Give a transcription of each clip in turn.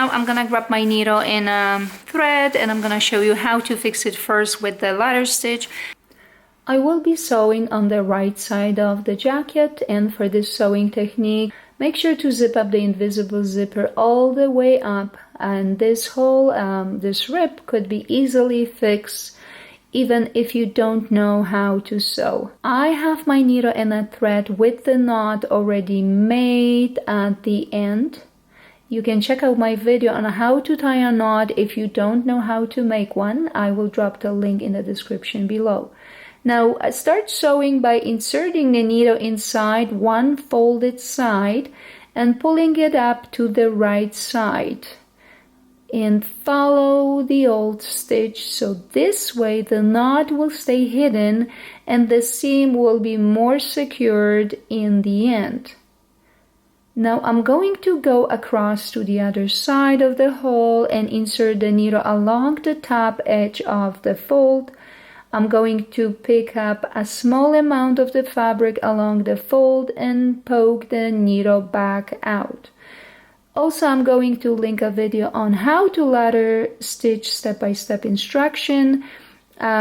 Now I'm gonna grab my needle and thread, and I'm gonna show you how to fix it first with the ladder stitch. I will be sewing on the right side of the jacket, and for this sewing technique, make sure to zip up the invisible zipper all the way up, and this hole, this rip could be easily fixed even if you don't know how to sew. I have my needle and a thread with the knot already made at the end. You can check out my video on how to tie a knot if you don't know how to make one. I will drop the link in the description below. Now start sewing by inserting the needle inside one folded side and pulling it up to the right side. And follow the old stitch, so this way the knot will stay hidden and the seam will be more secured in the end. Now I'm going to go across to the other side of the hole and insert the needle along the top edge of the fold. I'm going to pick up a small amount of the fabric along the fold and poke the needle back out. Also, I'm going to link a video on how to ladder stitch step-by-step instruction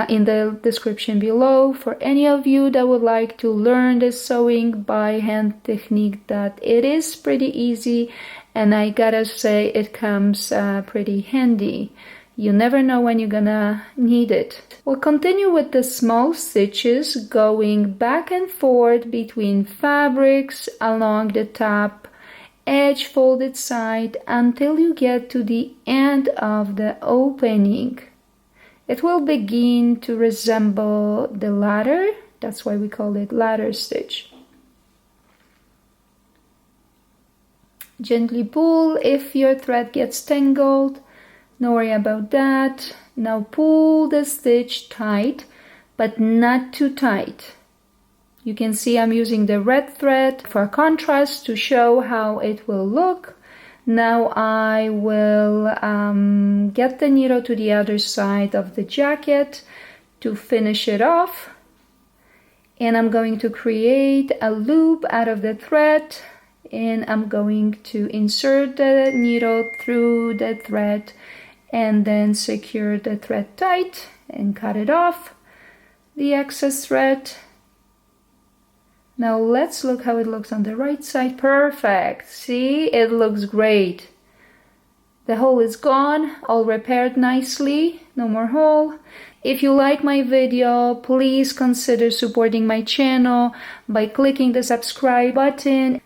in the description below for any of you that would like to learn the sewing by hand technique. That it is pretty easy, and I gotta say it comes pretty handy. You never know when you're gonna need it. We'll continue with the small stitches, going back and forth between fabrics along the top edge folded side until you get to the end of the opening. It will begin to resemble the ladder. That's why we call it ladder stitch. Gently pull if your thread gets tangled. No worry about that. Now pull the stitch tight, but not too tight. You can see I'm using the red thread for contrast to show how it will look. Now I will get the needle to the other side of the jacket to finish it off. And I'm going to create a loop out of the thread, and I'm going to insert the needle through the thread and then secure the thread tight and cut it off, the excess thread. Now let's look how it looks on the right side. Perfect. See, it looks great. The hole is gone, all repaired nicely, no more hole. If you like my video, please consider supporting my channel by clicking the subscribe button.